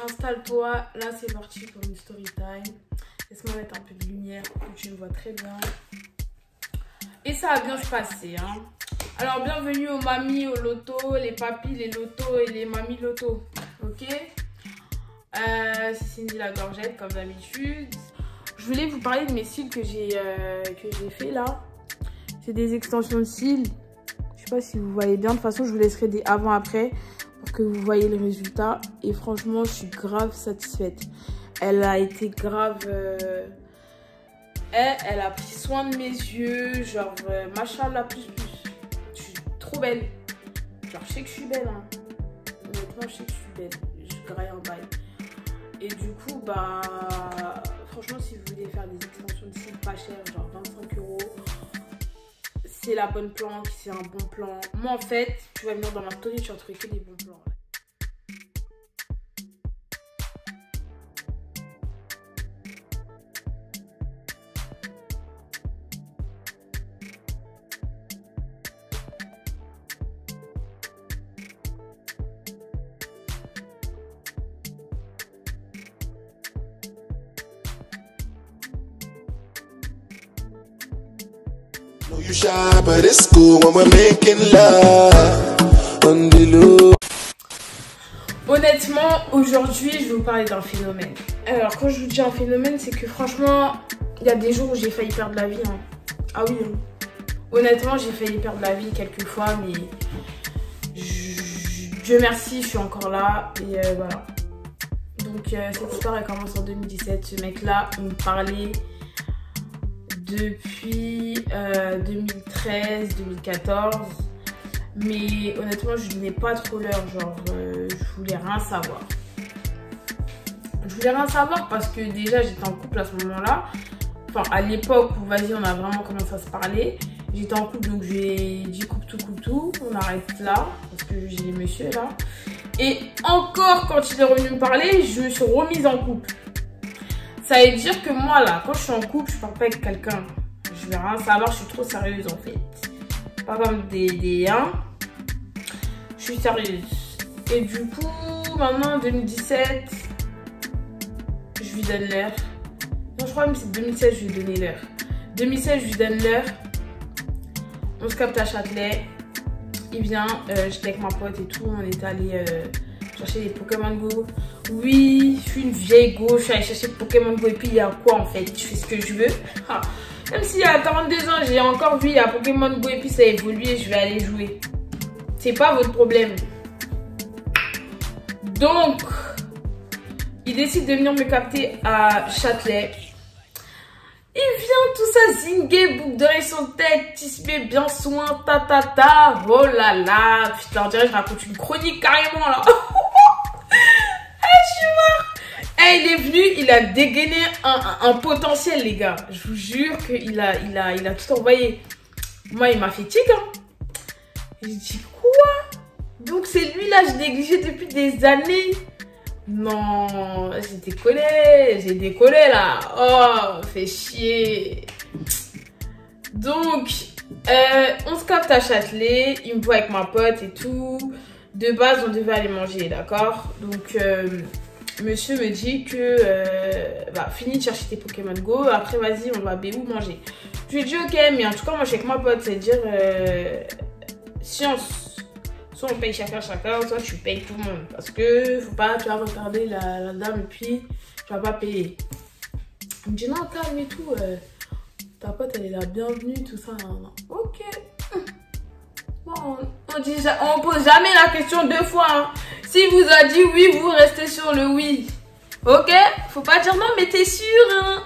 installe-toi. Là, c'est parti pour une story time. Laisse-moi mettre un peu de lumière pour que tu me vois très bien. Et ça va bien se passer, hein. Alors, bienvenue aux mamies au loto, les papis, les lotos et les mamies loto. Ok? C'est Cindy la gorgette, comme d'habitude. Je voulais vous parler de mes cils que j'ai fait là. C'est des extensions de cils. Je sais pas si vous voyez bien. De toute façon, je vous laisserai des avant-après pour que vous voyez le résultat. Et franchement, je suis grave satisfaite. Elle a été grave... Elle a pris soin de mes yeux. Genre, machallah, plus. Je suis trop belle. Genre, je sais que je suis belle. Hein. Honnêtement, je sais que je suis belle. Je graille en bail. Et du coup, bah... Franchement, si vous voulez faire des extensions de cils pas chères, genre 25 €, c'est la bonne planque, c'est un bon plan. Moi, en fait, tu vas venir dans ma story, tu vas trouver que des bons plans. You shy, but it's cool when we're making love on the low. Honnêtement, aujourd'hui, je vais vous parler d'un phénomène. Alors, quand je vous dis un phénomène, c'est que franchement, il y a des jours où j'ai failli perdre la vie. Hein. Ah oui, hein. Honnêtement, j'ai failli perdre la vie quelques fois, mais Dieu merci, je suis encore là. Et voilà. Donc, cette histoire, elle commence en 2017. Ce mec-là, il me parlait depuis 2013, 2014, mais honnêtement je n'ai pas trop l'heure, genre je voulais rien savoir. Je voulais rien savoir parce que déjà j'étais en couple à ce moment-là, enfin à l'époque où vas-y on a vraiment commencé à se parler, j'étais en couple donc j'ai dit coupe tout, on arrête là parce que j'ai monsieur là, et encore quand il est revenu me parler, je me suis remise en couple. Ça veut dire que moi là, quand je suis en couple, je parle pas avec quelqu'un. Je vais rien savoir, je suis trop sérieuse en fait. Pas comme des je suis sérieuse. Et du coup, maintenant en 2017, je lui donne l'heure. Non, je crois même que c'est 2016, je lui ai donné l'heure. 2016, je lui donne l'heure. On se capte à Châtelet. Il vient, j'étais avec ma pote et tout, on était allé chercher des Pokémon Go. Oui, je suis une vieille go, je suis allée chercher Pokémon Go et puis il y a quoi en fait? Je fais ce que je veux. Ah. Même s'il y a 42 ans, j'ai encore vu il y a Pokémon Go et puis ça a évolué, je vais aller jouer. C'est pas votre problème. Donc, il décide de venir me capter à Châtelet. Il vient tout ça, zinguer, boucle d'oreille son tête, il se met bien soin, ta. Oh là là, putain, on dirait que je raconte une chronique carrément là. Je suis mort. Hey, il est venu, il a dégainé un potentiel, les gars. Je vous jure qu'il a tout envoyé. Moi, il m'a fait tic. Hein. J'ai dit quoi? Donc, c'est lui là, je négligeais depuis des années. Non, j'ai décollé là. Oh, fait chier. Donc, on se capte à Châtelet. Il me voit avec ma pote et tout. De base, on devait aller manger, d'accord? Donc, monsieur me dit que finis de chercher tes Pokémon Go. Après, vas-y, on va où manger. Je lui ai dit, ok, mais en tout cas, moi, je suis avec ma pote. C'est-à-dire, soit on paye chacun, soit tu payes tout le monde. Parce que, faut pas, tu vas retarder la dame et puis, tu vas pas payer. Il me dit, non, calme et tout. Ta pote, elle est la bienvenue, tout ça. Non. Ok. Bon, on pose jamais la question deux fois. Hein. S'il vous a dit oui, vous restez sur le oui. Ok? Faut pas dire non, mais t'es sûr, hein?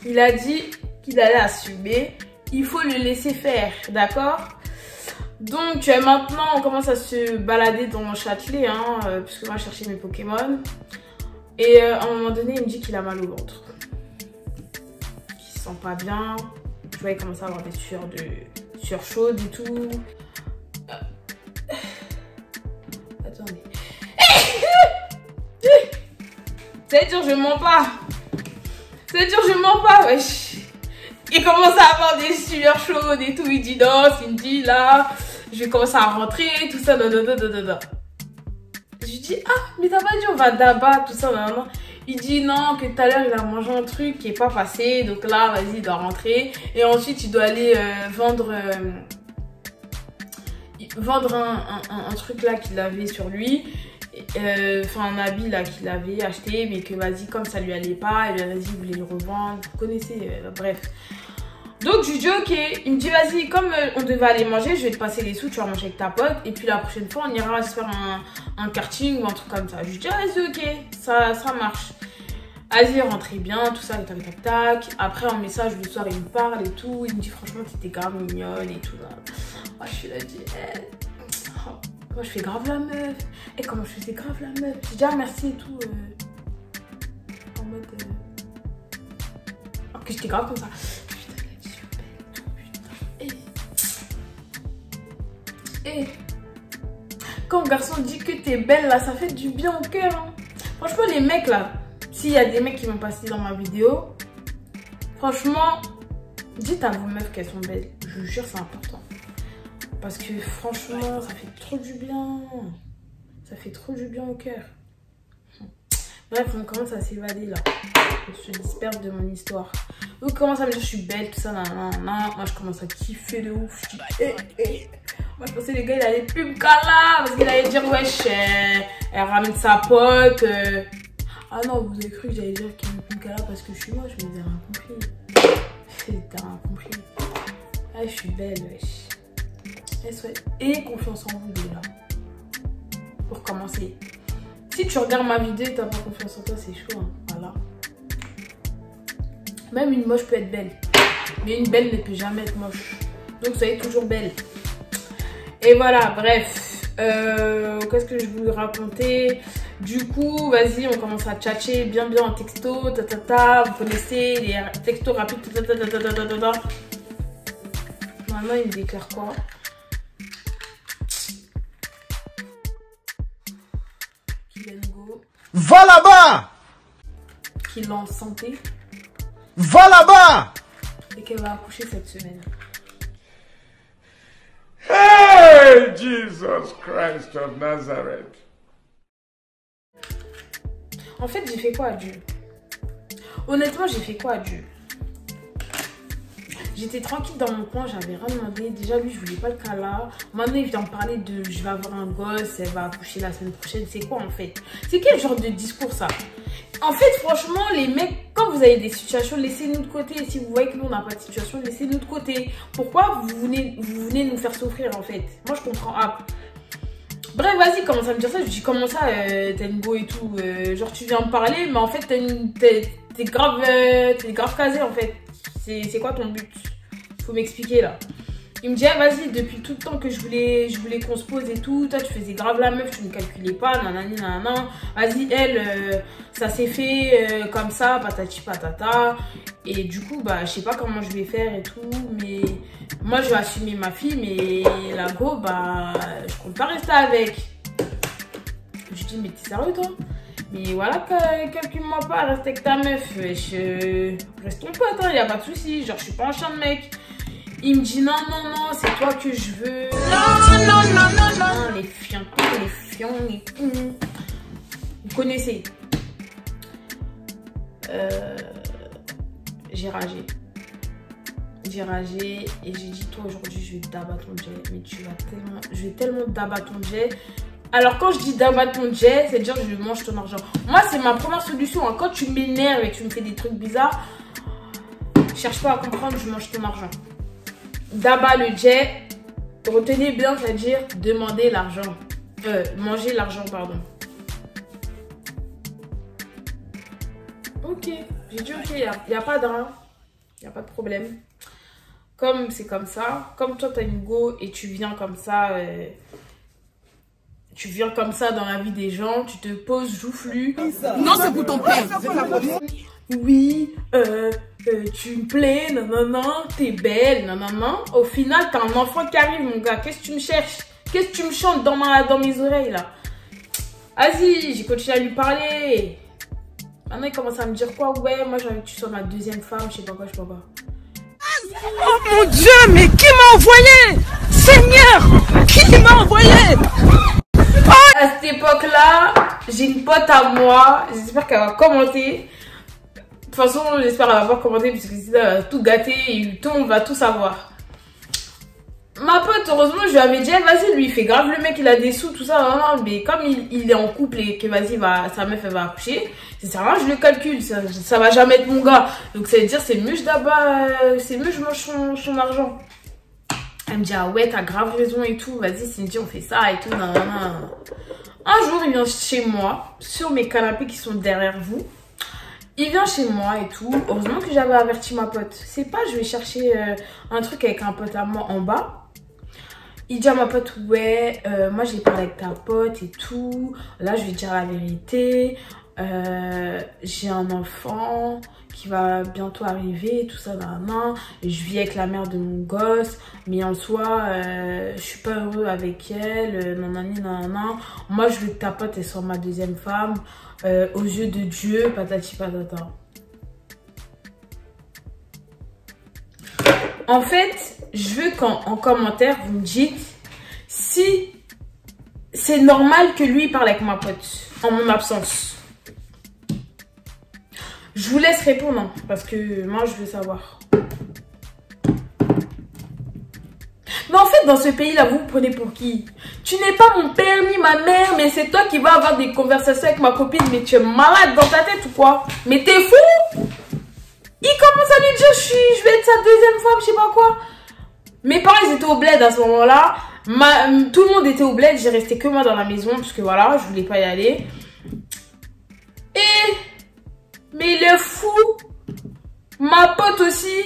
Il a dit qu'il allait assumer. Il faut le laisser faire, d'accord? Donc, maintenant, on commence à se balader dans Châtelet, hein, puisque moi, je cherchais mes Pokémon. Et à un moment donné, il me dit qu'il a mal au ventre. Qu'il se sent pas bien. Je voyais commencer à avoir des sueurs chaudes et tout. Attendez. C'est-à-dire, je mens pas. C'est-à-dire, je mens pas, wesh. Il commence à avoir des sueurs chaudes et tout. Il dit non, Cindy, là, je vais commencer à rentrer, tout ça, Je lui dis, dis, ah, mais t'as pas dit on va d'abord, tout ça, non. Il dit non, que tout à l'heure il a mangé un truc qui est pas passé, donc là, vas-y, il doit rentrer. Et ensuite, il doit aller vendre un truc là qu'il avait sur lui. Enfin, un habit là qu'il avait acheté, mais que vas-y, comme ça lui allait pas, et vas-y, il voulait le revendre. Vous connaissez, bref. Donc je lui dis ok, il me dit vas-y, comme on devait aller manger, je vais te passer les sous, tu vas manger avec ta pote, et puis la prochaine fois on ira se faire un karting ou un truc comme ça. Je lui dis vas-y ok, ça marche. Vas-y, rentrez bien, tout ça, tac tac tac. Après en message le soir il me parle et tout, il me dit franchement t'étais grave mignonne et tout là. Moi je suis là, je dis moi je fais grave la meuf. Et comment je faisais grave la meuf. Je dis ah merci et tout. En mode que j'étais grave comme ça. Et quand un garçon dit que t'es belle là, ça fait du bien au cœur. Hein. Franchement, les mecs là, s'il y a des mecs qui vont passer dans ma vidéo, franchement, dites à vos meufs qu'elles sont belles. Je vous jure, c'est important. Parce que franchement, ça fait trop du bien. Ça fait trop du bien au cœur. Bref, on commence à s'évader là. On se disperse de mon histoire. On commence à me dire je suis belle, tout ça, nan. Moi, je commence à kiffer de ouf. Je dis, Moi, je pensais que les gars, il allait plus me caler parce qu'il allait dire, wesh, elle ramène sa pote. Ah non, vous avez cru que j'allais dire qu'il me plus me caler parce que je suis moche, mais vous avez rien compris. T'as rien compris. Ah, je suis belle, wesh. Et confiance en vous, déjà. Pour commencer. Si tu regardes ma vidéo et t'as pas confiance en toi, c'est chaud, hein. Voilà. Même une moche peut être belle. Mais une belle ne peut jamais être moche. Donc, soyez toujours belle. Et voilà, bref. Qu'est-ce que je voulais raconter? Du coup, vas-y, on commence à tchatcher bien en texto. Vous connaissez les textos rapides. Maintenant, il me déclare quoi? Va là-bas! Qu'il est en santé. Va là-bas! Et qu'elle va accoucher cette semaine. Hey, Jesus Christ of Nazareth. En fait, j'ai fait quoi à Dieu? Honnêtement, j'ai fait quoi à Dieu? J'étais tranquille dans mon coin, j'avais rien demandé. Déjà, lui, je voulais pas le cas là. Maintenant, il vient me parler de je vais avoir un gosse, elle va accoucher la semaine prochaine. C'est quoi en fait? C'est quel genre de discours ça? En fait, franchement, les mecs, quand vous avez des situations, laissez-nous de côté. Si vous voyez que nous, on n'a pas de situation, laissez-nous de côté. Pourquoi vous venez nous faire souffrir en fait? Moi, je comprends. Ah. Bref, vas-y, commence à me dire ça. Je dis comment ça, t'as une go et tout. Genre, tu viens me parler, mais en fait, t'es grave casé en fait. C'est quoi ton but? Faut m'expliquer là. Il me dit, ah, vas-y, depuis tout le temps que je voulais qu'on se pose et tout, toi tu faisais grave la meuf, tu ne calculais pas, nanani, nanana. Vas-y, elle, ça s'est fait comme ça, patati patata. Et du coup, bah, je sais pas comment je vais faire et tout, mais moi je vais assumer ma fille, mais la go, bah, je compte pas rester avec. Je dis, mais t'es sérieux toi? Mais voilà, calcule-moi pas, reste avec ta meuf, reste ton pote, hein, y a pas de souci, genre je suis pas un chien de mec. Il me dit non, c'est toi que je veux. Non, les fiantés, les fions, les... Vous connaissez. J'ai ragé. J'ai ragé et j'ai dit toi aujourd'hui je vais t'abattre ton jet. Mais je vais tellement t'abattre ton jet. Alors quand je dis d'abattre ton jet, c'est dire je mange ton argent. Moi c'est ma première solution. Hein. Quand tu m'énerves et que tu me fais des trucs bizarres, cherche pas à comprendre, je mange ton argent. D'abat le jet, retenez bien, c'est-à-dire demander l'argent. Manger l'argent, pardon. Ok, j'ai dit ok, il n'y a pas de rein, il n'y a pas de problème. Comme c'est comme ça, comme toi tu as une go et tu viens comme ça, dans la vie des gens, tu te poses joufflu. Non, c'est pour ton père. Oui, tu me plais, nanana, t'es belle, nanana. Au final, t'as un enfant qui arrive, mon gars. Qu'est-ce que tu me cherches? Qu'est-ce que tu me chantes dans mes oreilles, là? Vas-y, j'ai continué à lui parler. Maintenant, il commence à me dire quoi? Ouais, moi, j'ai envie que tu sois ma deuxième femme, je sais pas quoi, Oh mon Dieu, mais qui m'a envoyé? Seigneur, qui m'a envoyé? Oh, À cette époque-là, j'ai une pote à moi, j'espère qu'elle va commenter. De toute façon, j'espère qu'elle va pas commenter parce que sinon elle va tout gâter et tout le monde va tout savoir. Ma pote, heureusement, je lui avais dit, vas-y, lui, il fait grave le mec, il a des sous, tout ça, non, mais comme il est en couple et que vas-y, sa meuf, elle va accoucher, c'est ça, je le calcule, ça va jamais être mon gars. Donc, ça veut dire, c'est mieux, je mange son argent. Elle me dit, ah ouais, t'as grave raison et tout, vas-y, Cindy, on fait ça et tout, nan, nan, nan. Un jour, il vient chez moi, sur mes canapés qui sont derrière vous. Il vient chez moi et tout. Heureusement que j'avais averti ma pote. C'est pas, je vais chercher un truc avec un pote à moi en bas. Il dit à ma pote, ouais, moi j'ai parlé avec ta pote et tout. Là, je vais dire la vérité. J'ai un enfant qui va bientôt arriver, tout ça, nan. Je vis avec la mère de mon gosse, mais en soi, je suis pas heureux avec elle, nan. Moi, je veux que ta pote, elle soit ma deuxième femme, aux yeux de Dieu, patati patata. En fait, je veux qu'en commentaire, vous me dites si c'est normal que lui parle avec ma pote en mon absence. Je vous laisse répondre, hein, parce que moi, je veux savoir. Mais en fait, dans ce pays-là, vous prenez pour qui? Tu n'es pas mon père ni ma mère, mais c'est toi qui vas avoir des conversations avec ma copine. Mais tu es malade dans ta tête ou quoi? Mais t'es fou? Il commence à lui dire, je vais être sa deuxième femme, je sais pas quoi. Mes parents, ils étaient au bled à ce moment-là. Tout le monde était au bled, j'ai resté que moi dans la maison, parce que voilà, je voulais pas y aller. Mais il est fou. Ma pote aussi.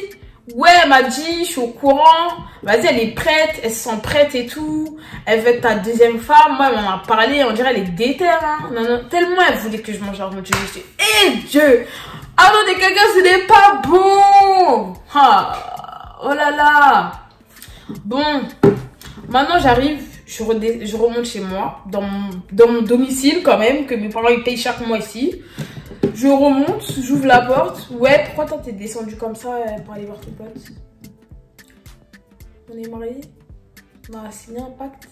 Ouais, elle m'a dit, je suis au courant. Vas-y, elle est prête, elle se sent prête et tout. Elle veut être ta deuxième femme. Moi, elle m'en a parlé, on dirait elle est déter, hein. Non, tellement elle voulait que je mange l'argent. Je dis, eh Dieu! Ah non, des caca, ce n'est pas bon! Ah, oh là là! Bon, maintenant j'arrive, je remonte chez moi, dans mon domicile quand même, que mes parents ils payent chaque mois ici. Je remonte, j'ouvre la porte. Ouais, pourquoi toi t'es descendu comme ça pour aller voir ton pote? On est mariés? On a signé un pacte?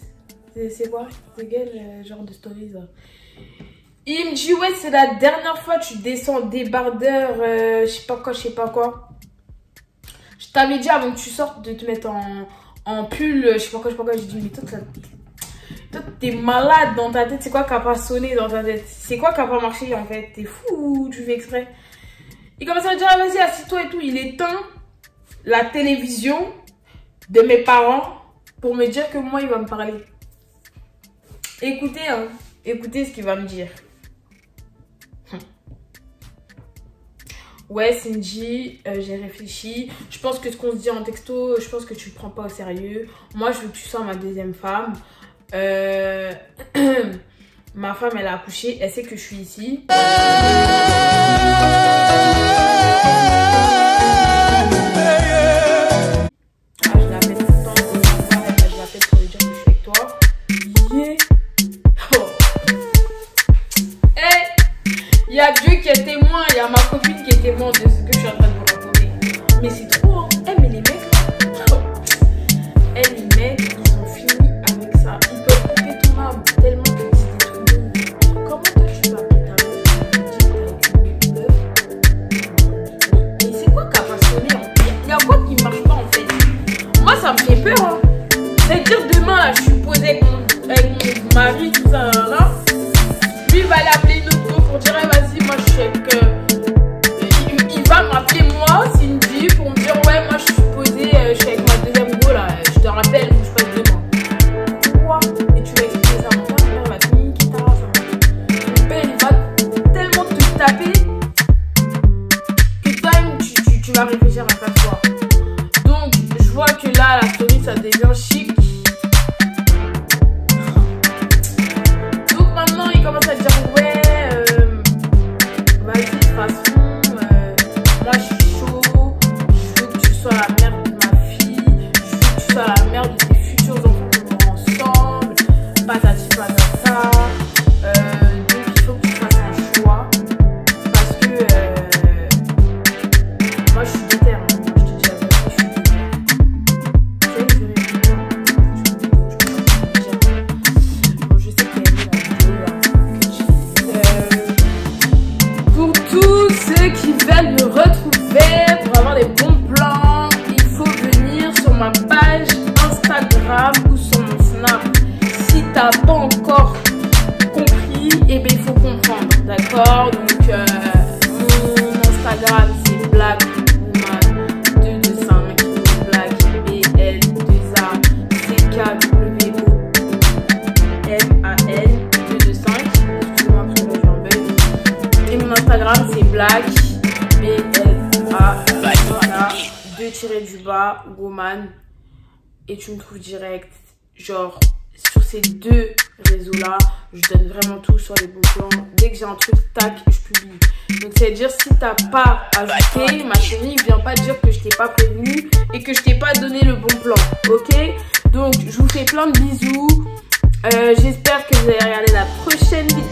C'est quoi? C'est quel genre de stories là? Il me dit, ouais, c'est la dernière fois que tu descends débardeur, je sais pas quoi. Je t'avais dit avant que tu sortes de te mettre en pull, je sais pas quoi. J'ai dit, mais toi, t'es malade dans ta tête. C'est quoi qui a pas sonné dans ta tête? C'est quoi qui a pas marché en fait? T'es fou ou tu fais exprès? Il commence à me dire, ah, vas-y, assis-toi et tout. Il éteint la télévision de mes parents pour me dire que moi, il va me parler. Écoutez, hein, écoutez ce qu'il va me dire. Ouais, Cindy, j'ai réfléchi. Je pense que ce qu'on se dit en texto, je pense que tu le prends pas au sérieux. Moi, je veux que tu sois ma deuxième femme. Ma femme, elle a accouché. Elle sait que je suis ici. Ah, je l'appelle tout le temps. Je l'appelle pour lui dire que je suis avec toi. Yeah. Oh. Hey, il y a Dieu qui est témoin. Il y a ma copine qui est témoin de ce que je suis en train de vous raconter. Mais c'est trop, hein. Hey, mais les mecs là. Hey, les mecs, ils ont fini avec ça. Ils peuvent couper ton âme tellement que tu dis tout le monde. Comment toi tu vas appeler ta meuf et tu dis que t'as une. Mais c'est quoi qui a pas sonné en fait? Il y a quoi qui marche pas en fait? Moi ça me fait peur, hein. C'est-à-dire demain là, je suis posée avec mon mari, tout ça là. Lui il va aller appeler une autre go pour dire hey, vas-y, moi je suis avec. Il va m'appeler moi, Cindy, pour me dire faut comprendre, d'accord? Donc, mon Instagram, c'est blackwoman225, black, B-L-2-A-C-K-W-O-M-A-N, 225, excusez-moi, après là, j'ai un bug. Et mon Instagram, c'est black, B-L-A-2-du-bas, woman. Et tu me trouves direct, genre, sur ces deux réseaux-là, je donne vraiment tout sur les bons plans. Dès que j'ai un truc, tac, je publie. Donc, ça veut dire, si t'as pas ajouté, ma chérie, viens pas dire que je t'ai pas prévenu et que je t'ai pas donné le bon plan, ok? Donc, je vous fais plein de bisous. J'espère que vous allez regarder la prochaine vidéo.